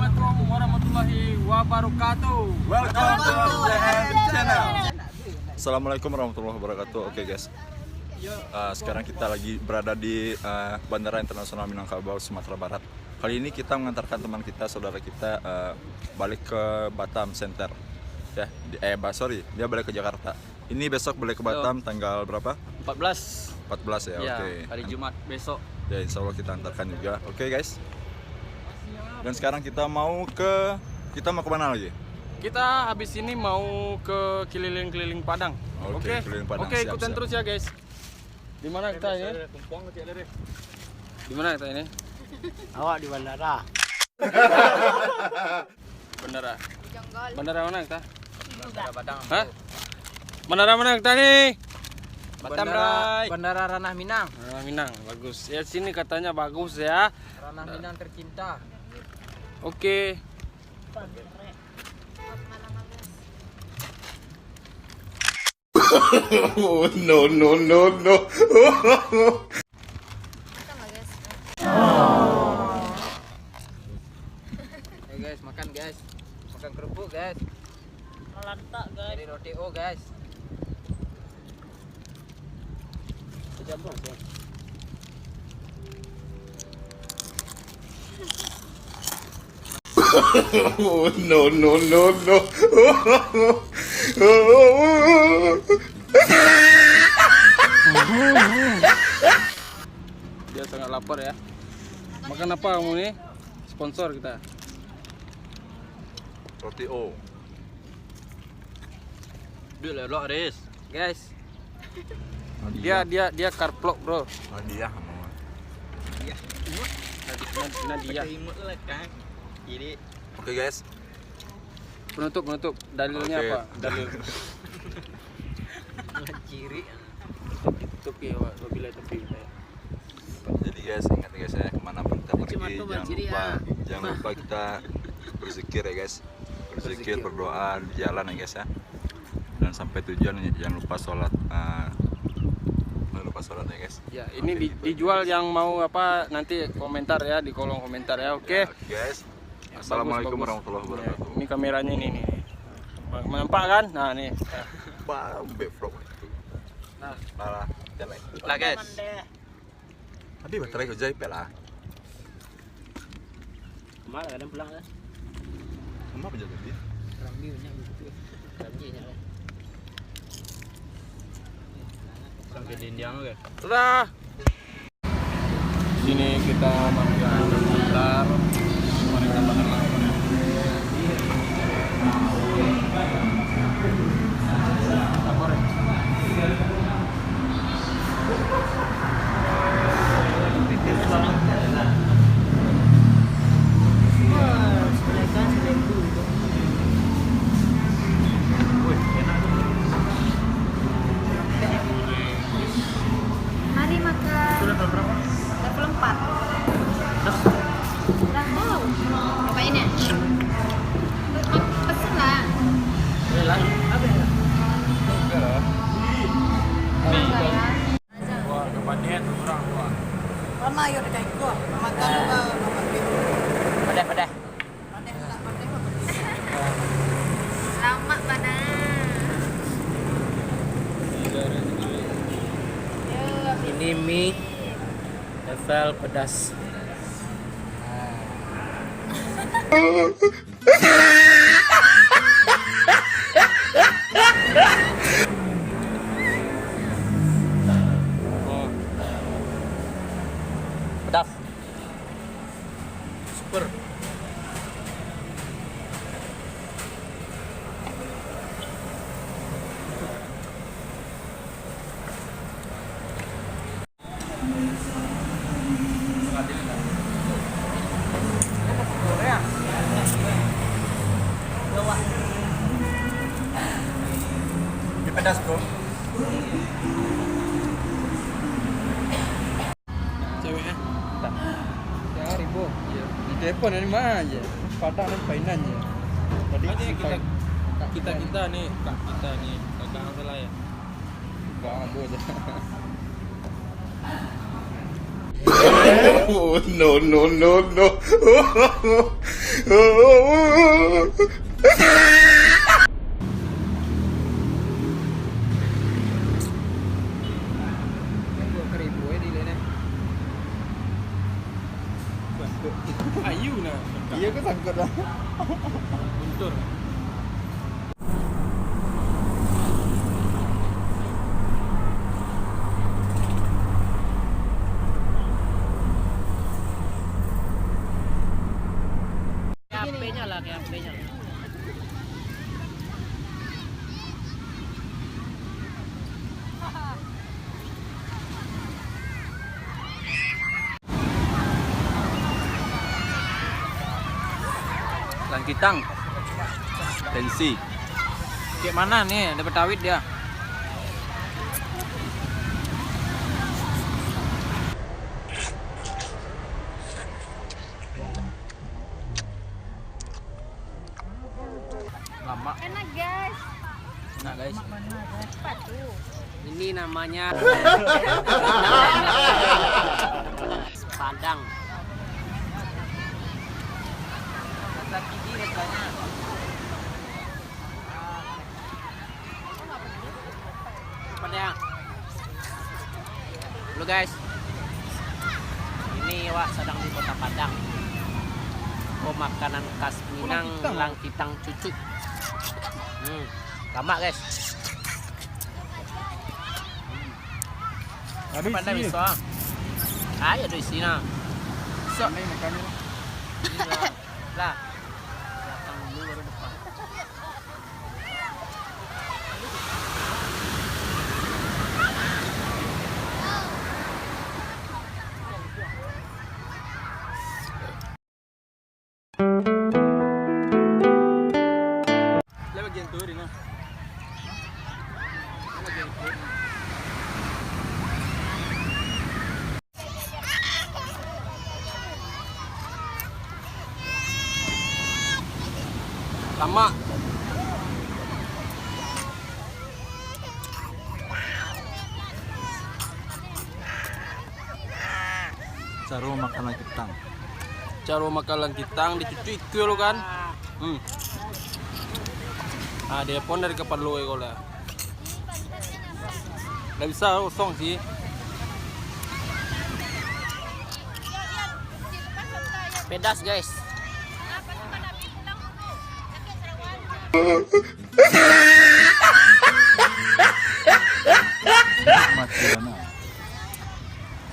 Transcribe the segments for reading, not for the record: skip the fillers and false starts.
Assalamualaikum warahmatullahi wabarakatuh. Welcome to JM Channel. Assalamualaikum warahmatullahi wabarakatuh. Oke guys, sekarang kita lagi berada di Bandara Internasional Minangkabau, Sumatera Barat. Kali ini kita mengantarkan teman kita, saudara kita balik ke Batam Center. Ya, dia balik ke Jakarta. Ini besok balik ke Batam tanggal berapa? 14 14 ya, oke. Hari Jumat besok. Ya, insya Allah kita antarkan juga. Oke guys. Dan sekarang kita mau kemana lagi? Kita habis ini mau ke keliling-keliling Padang. Oke, keliling Padang. Oke, Siap, ikutan siap. terus ya guys. Di mana kita ini? Di mana kita ini? Awak di bandara. Bandara. Jonggol. Bandara mana kita? Bandara Padang. Hah? Bandara mana kita nih? Batam Rai. Bandara Ranah Minang. Ranah Minang, bagus. Ya sini katanya bagus ya. Ranah Minang tercinta. Oke. No. Kita nggak, guys? Hey guys, makan guys. Makan kerupuk guys. Lantak guys. Dari roti O guys. No. Dia sangat lapar ya. Makan apa kamu nih? Sponsor kita. Roti O. Dia lelok Riz. Guys, Dia karplok, Bro. Hadiah. Nadia. Oke guys. Penutup. Dalilnya Oke. apa? Dalil. ciri. Tepi, wabillahi taufiq. Jadi guys, ingat guys ya, kemanapun kita pergi jangan lupa kita berzikir ya guys. Berzikir, berdoa di jalan ya guys ya. Dan sampai tujuan jangan lupa sholat. Jangan lupa sholat ya guys. Ya, ini dijual yang mau apa nanti komentar ya di kolom komentar ya. Oke. Ya, guys. Assalamualaikum Bagus. warahmatullahi wabarakatuh. Ya, ini kameranya ini nih. Nampak kan? Nah, nih. Bang, befrog. Nah, Lah, jalan. Lah guys. Tadi baterai ke jahit lah. Kemana kadang pulang kan? Kamu apa jalan dia? Rambinya gitu. Rambinya lah. Sampai di Indian guys. sudah. Sini kita makan sebentar. Mari kita makan. Mari makan. Level 4. Udah mau. Cobain ya? Pesen lah. Wah, kepadet kurang wah. Lama yo dah ikut. Makan apa Pedas. Lama pada. Ini mie level pedas. Oh, Pedas. super. Ini pedas, Bro. Ceweknya. Jangan ribut. Iya. Di telepon ini mana aja. Padang dan mainannya. Tadi kita nih, kak kita nih, kakak salah ya. Enggak ada aja. No. Ayu nah. Iya kan sangkut lah. Guntur. HP-nya lah, kayak HP-nya. Langkitang. Tensi. Kayak mana nih? Dapat tawit dia. Lama. Enak guys. Nah guys. Sepatu. Ini namanya Padang. Lagi gini rasanya. Padang. Halo guys. Ini Wak sedang di Kota Padang. Oh, makanan khas Minang, langkitang cucuk. Lama guys. Ada Pandai isi. bisa. Ayo di sini. Sok nih makannya. Lah. Datang dulu baru depan. Lah bagian tuh Rina. Lama. Cara makan langkitang. Cara makan langkitang dicuci ikul kan. Ah dia pun dari kapal lu kau lah. Nggak bisa kosong sih. Pedas guys. Mati mana?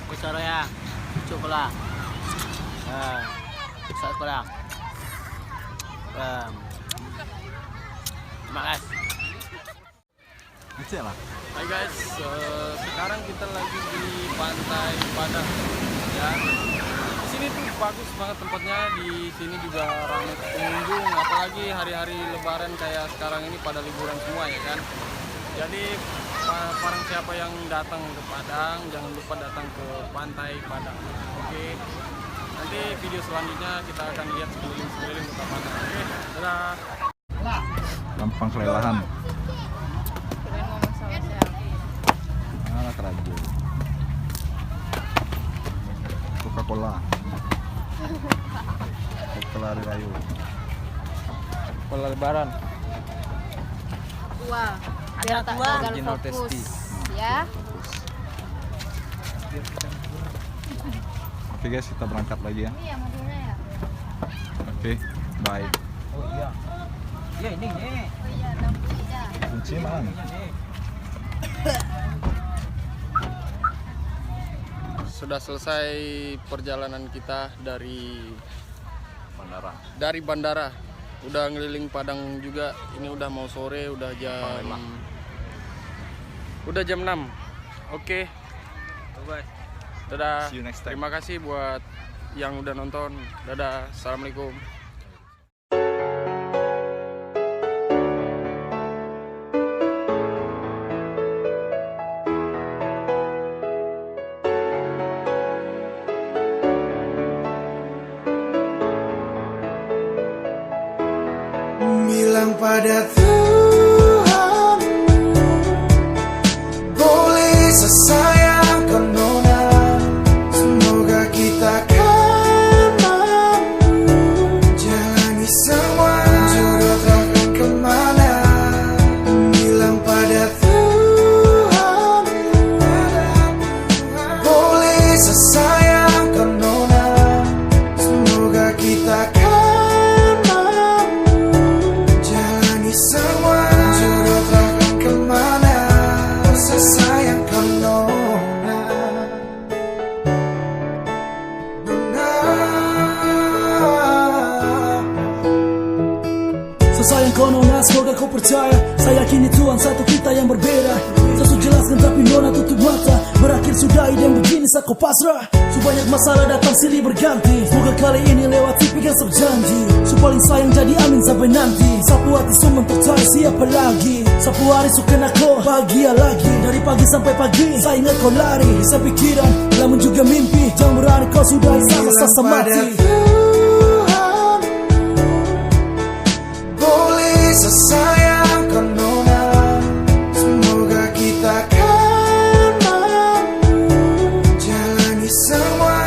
Aku cara ya. Cukup lah. Saat lah. Terima kasih. Kecil lah. Hai guys, sekarang kita lagi di Pantai Padang. Ya, di sini tuh bagus banget tempatnya. Di sini juga ramai pengunjung, apalagi hari-hari Lebaran kayak sekarang ini pada liburan semua ya kan. Jadi barang siapa yang datang ke Padang, jangan lupa datang ke Pantai Padang. Oke, nanti video selanjutnya kita akan lihat sekeliling Kota Padang. Oke, dadah. Gampang kelelahan. Keren ngomong sama siapa? Anak raja. Coca-Cola. Coca-Cola Hari Raya. Pola Lebaran. Tua. Biar tak gagal Original fokus. tasty. Ya. Oke guys, kita berangkat lagi ya. Ini ya mobilnya ya. Oke, bye. Oh iya. Iya ini nih. Oh iya, lampu aja. Kunci man. Sudah selesai perjalanan kita dari bandara. Udah ngeliling Padang juga. Ini udah mau sore, udah jam 6. Oke. Bye. Dadah. See you next time. Terima kasih buat yang udah nonton. Dadah. Assalamualaikum. Bilang pada Tuhan, boleh sesayang kau nona. Semoga kita kan mampu jalan kau nona, semoga kau percaya. Saya yakini Tuhan satu kita yang berbeda. Saya sudah jelaskan tapi nona tutup mata. Berakhir sudah ide yang begini saat kau pasrah. Sebanyak masalah datang silih berganti. Semoga kali ini lewati pikir berjanji. Paling sayang jadi amin sampai nanti. Sapu hati semua tercari siapa lagi. Sapu hari suka aku bahagia lagi. Dari pagi sampai pagi saya ingat kau lari. Saya pikiran namun juga mimpi. Jangan berani kau sudah sama-sama mati. Boleh sesayang kau nona, semoga kita kan mampu jalani semua